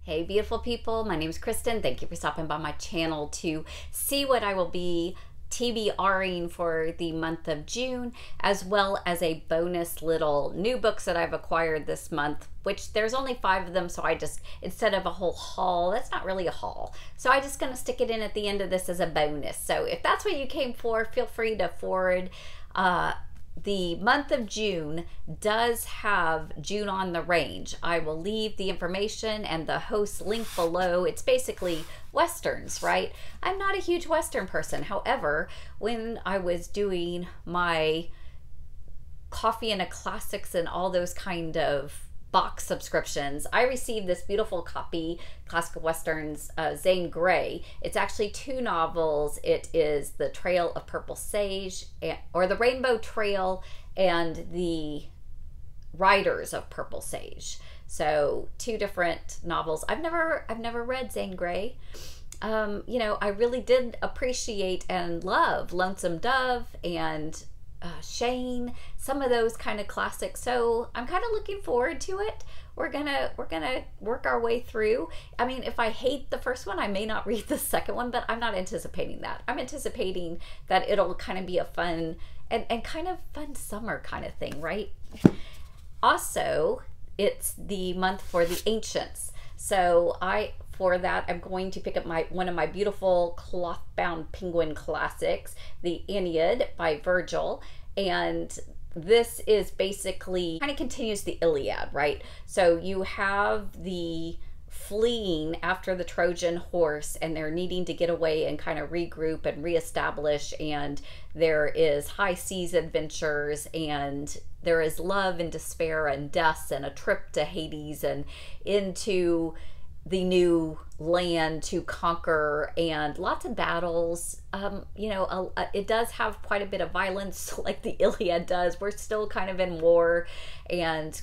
Hey beautiful people, my name is Kristen. Thank you for stopping by my channel to see what I will be TBRing for the month of June, as well as a bonus little new books that I've acquired this month, which there's only 5 of them, so I just, instead of a whole haul, that's not really a haul, so I'm just gonna stick it in at the end of this as a bonus. So if that's what you came for, feel free to forward. The month of June does have June on the Range. I will leave the information and the host link below. It's basically Westerns, right? I'm not a huge Western person. However, when I was doing my coffee and a classics and all those kind of box subscriptions, I received this beautiful copy, Classical Westerns, Zane Grey. It's actually 2 novels. It is The Trail of Purple Sage, or The Rainbow Trail, and The Riders of Purple Sage. So 2 different novels. I've never read Zane Grey. You know, I really did appreciate and love Lonesome Dove and Shane, some of those kind of classics, so I'm kind of looking forward to it. We're gonna work our way through. I mean, if I hate the first one, I may not read the second one, but I'm not anticipating that. I'm anticipating that it'll kind of be a fun and kind of fun summer kind of thing, right? Also, it's the month for the ancients, so for that, I'm going to pick up one of my beautiful cloth-bound penguin classics, the Aeneid by Virgil. And this is basically kind of continues the Iliad, right? So you have the fleeing after the Trojan horse, and they're needing to get away and kind of regroup and reestablish, and there is high seas adventures, and there is love and despair and death and a trip to Hades and into the new land to conquer, and lots of battles. You know, it does have quite a bit of violence like the Iliad does. We're still kind of in war and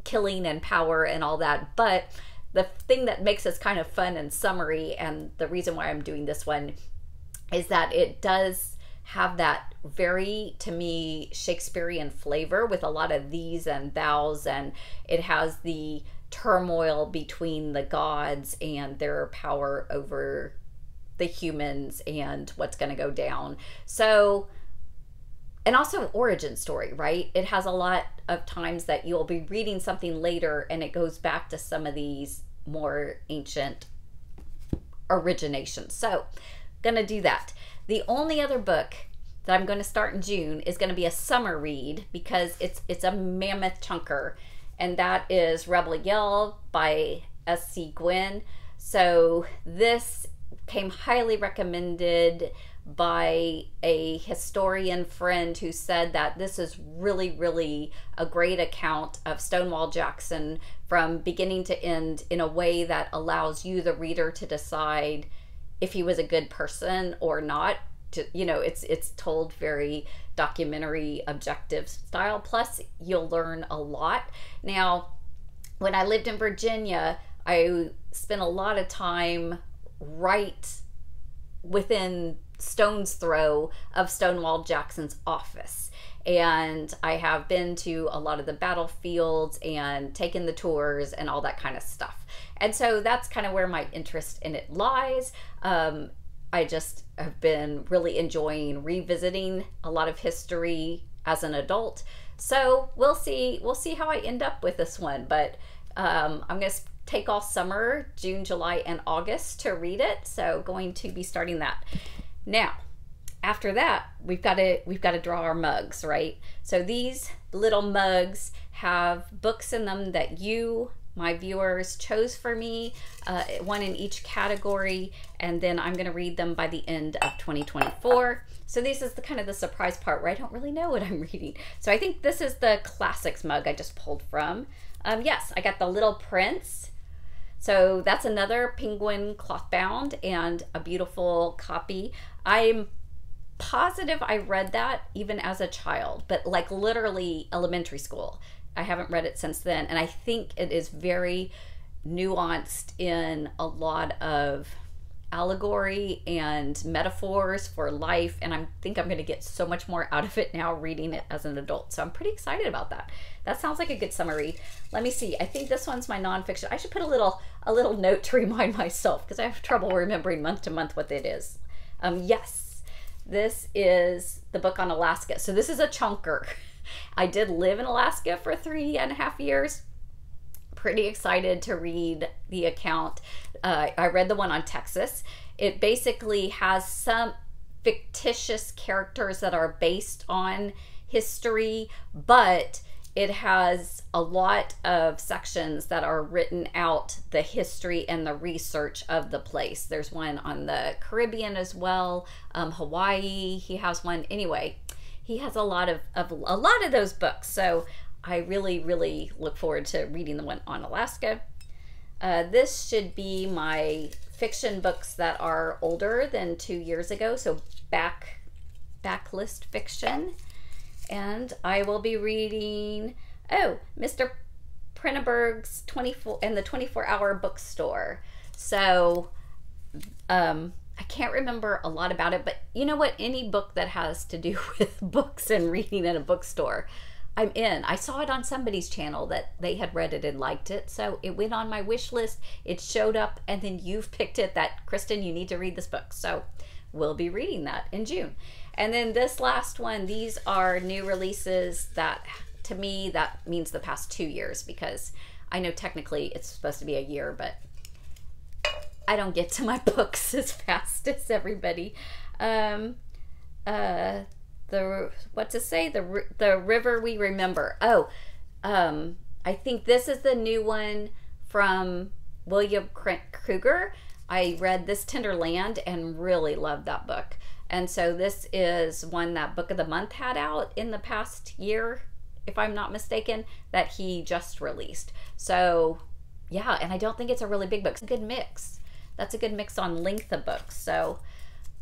killing and power and all that, but the thing that makes this kind of fun and summery, and the reason why I'm doing this one, is that it does have that very, to me, Shakespearean flavor with a lot of these and thous, and it has the turmoil between the gods and their power over the humans and what's going to go down. So, and also an origin story, right? It has a lot of times that you'll be reading something later and it goes back to some of these more ancient originations. So, gonna do that. The only other book that I'm going to start in June is going to be a summer read, because it's a mammoth chunker, and that is Rebel Yell by S.C. Gwynn. So this came highly recommended by a historian friend who said that this is really a great account of Stonewall Jackson from beginning to end in a way that allows you, the reader, to decide if he was a good person or not. You know, it's told very documentary objective style, plus you'll learn a lot. Now, when I lived in Virginia, I spent a lot of time right within stone's throw of Stonewall Jackson's office, and I have been to a lot of the battlefields and taken the tours and all that kind of stuff, and so that's kind of where my interest in it lies. I just have been really enjoying revisiting a lot of history as an adult. So we'll see how I end up with this one. But I'm going to take all summer, June, July, and August to read it. So going to be starting that. Now, after that, we've got to draw our mugs, right? So these little mugs have books in them that you, my viewers, chose for me, one in each category, and then I'm going to read them by the end of 2024. So this is the kind of the surprise part where I don't really know what I'm reading. So I think this is the classics mug I just pulled from. Yes, I got the Little Prince. So that's another penguin cloth bound and a beautiful copy. I'm positive I read that even as a child, but like literally elementary school. I haven't read it since then, and I think it is very nuanced in a lot of allegory and metaphors for life, and I think I'm going to get so much more out of it now reading it as an adult. So I'm pretty excited about that. That sounds like a good summer read. Let me see. I think this one's my nonfiction. I should put a little note to remind myself, because I have trouble remembering month to month what it is. Yes, this is the book on Alaska. So this is a chunker. I did live in Alaska for 3.5 years. Pretty excited to read the account. I read the one on Texas. It basically has some fictitious characters that are based on history, but it has a lot of sections that are written out the history and the research of the place. There's one on the Caribbean as well, Hawaii. He has one. Anyway, he has a lot of those books. So I really look forward to reading the one on Alaska. This should be my fiction books that are older than 2 years ago, so backlist fiction. And I will be reading, Mr. Prenneberg's 24-hour bookstore. So I can't remember a lot about it, but you know what? Any book that has to do with books and reading in a bookstore, I'm in. I saw it on somebody's channel that they had read it and liked it, so it went on my wish list. It showed up, and then you've picked it that, Kristen, you need to read this book. So we'll be reading that in June. And then this last one, these are new releases that, to me, that means the past 2 years, because I know technically it's supposed to be a year, but I don't get to my books as fast as everybody. The River We Remember. I think this is the new one from William Kruger. I read This Tender Land and really loved that book. And so this is one that Book of the Month had out in the past year, if I'm not mistaken, that he just released. So yeah, and I don't think it's a really big book. It's a good mix. That's a good mix on length of books. So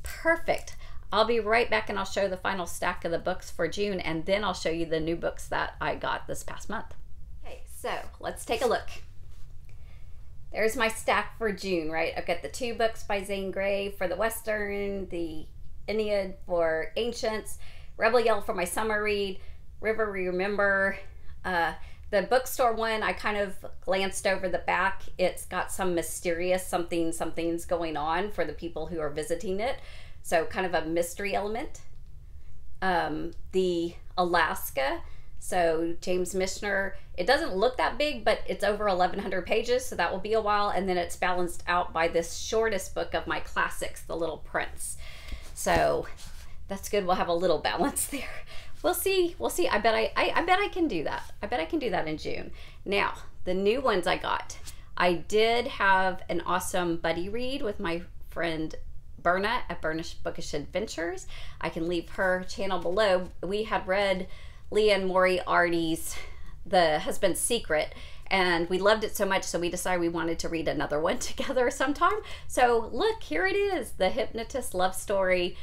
perfect. I'll be right back and I'll show the final stack of the books for June, and then I'll show you the new books that I got this past month. Okay, so let's take a look. There's my stack for June, right? I've got the 2 books by Zane Grey for the Western, the Aeneid for Ancients, Rebel Yell for my summer read, River We Remember. The bookstore one, I kind of glanced over the back. It's got some mysterious something's going on for the people who are visiting it. So kind of a mystery element. The Alaska, so James Michener, it doesn't look that big, but it's over 1,100 pages, so that will be a while. And then it's balanced out by this shortest book of my classics, The Little Prince. So that's good. We'll have a little balance there. We'll see. We'll see. I bet I can do that. I bet I can do that in June. Now, the new ones I got. I did have an awesome buddy read with my friend Berna at Bernish Bookish Adventures. I can leave her channel below. We had read Leanne Moriarty's The Husband's Secret, and we loved it so much, so we decided we wanted to read another one together sometime. So look, here it is, The Hypnotist Love Story.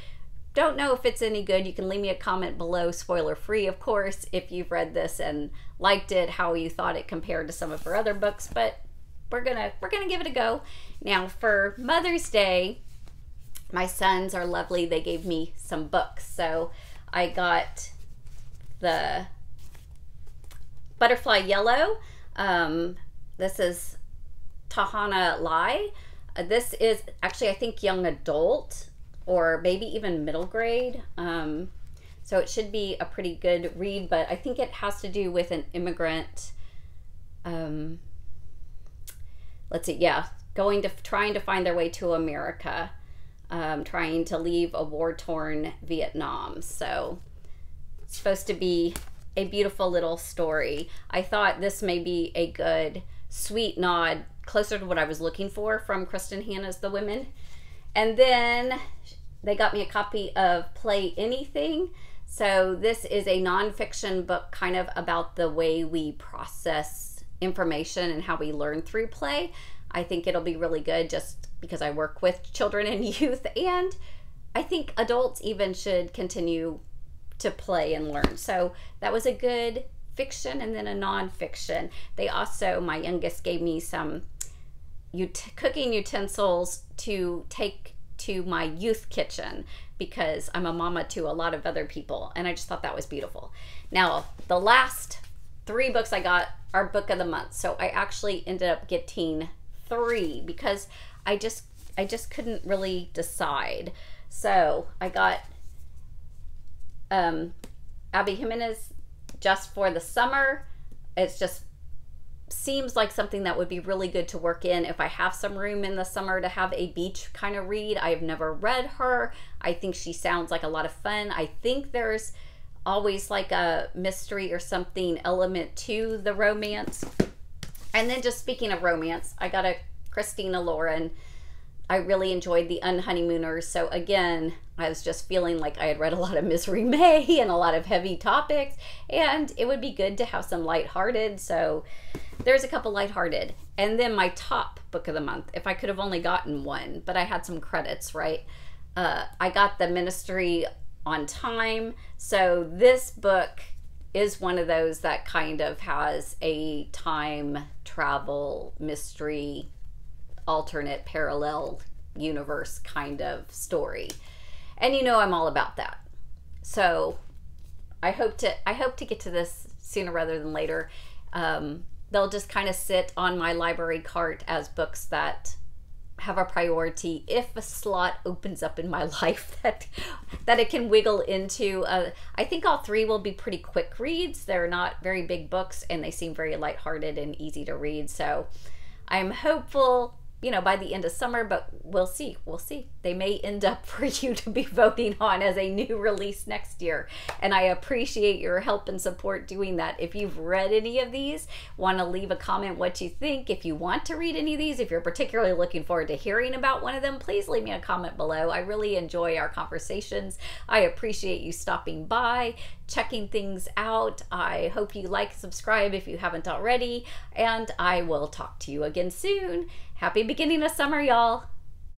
Don't know if it's any good. You can leave me a comment below, spoiler free, of course, if you've read this and liked it, how you thought it compared to some of her other books, but we're gonna give it a go. Now, for Mother's Day, my sons are lovely. They gave me some books. So I got the Butterfly Yellow. This is Tahana Lai. This is actually, I think, young adult or maybe even middle grade. So it should be a pretty good read, but I think it has to do with an immigrant, let's see, yeah, trying to find their way to America. Trying to leave a war-torn Vietnam. So it's supposed to be a beautiful little story. I thought this may be a good, sweet nod, closer to what I was looking for from Kristen Hanna's The Women. And then they got me a copy of Play Anything. So this is a nonfiction book kind of about the way we process information and how we learn through play. I think it'll be really good just because I work with children and youth, and I think adults even should continue to play and learn. So that was a good fiction and then a nonfiction. They also, my youngest gave me some cooking utensils to take to my youth kitchen because I'm a mama to a lot of other people, and I just thought that was beautiful. Now, the last 3 books I got are book of the month, so I actually ended up getting 3 because I just couldn't really decide. So I got Abby Jimenez, Just for the Summer. It's just seems like something that would be really good to work in if I have some room in the summer to have a beach kind of read. I've never read her. I think she sounds like a lot of fun. I think there's always like a mystery or something element to the romance. And then just speaking of romance, I got a Christina Lauren. I really enjoyed The Unhoneymooners. So again, I was just feeling like I had read a lot of Misery May and a lot of heavy topics, and it would be good to have some lighthearted. So there's a couple lighthearted. And then my top book of the month, if I could have only gotten one, but I had some credits, right? I got The Ministry on Time. So this book is one of those that kind of has a time travel mystery, alternate parallel universe kind of story. And you know I'm all about that. So I hope to get to this sooner rather than later. They'll just kind of sit on my library cart as books that have a priority if a slot opens up in my life that it can wiggle into. I think all 3 will be pretty quick reads. They're not very big books, and they seem very lighthearted and easy to read. So I'm hopeful, you know, by the end of summer, but we'll see. We'll see. They may end up for you to be voting on as a new release next year. And I appreciate your help and support doing that. If you've read any of these, want to leave a comment what you think. If you want to read any of these, if you're particularly looking forward to hearing about one of them, please leave me a comment below. I really enjoy our conversations. I appreciate you stopping by, checking things out. I hope you like, subscribe if you haven't already, and I will talk to you again soon. Happy beginning of summer, y'all.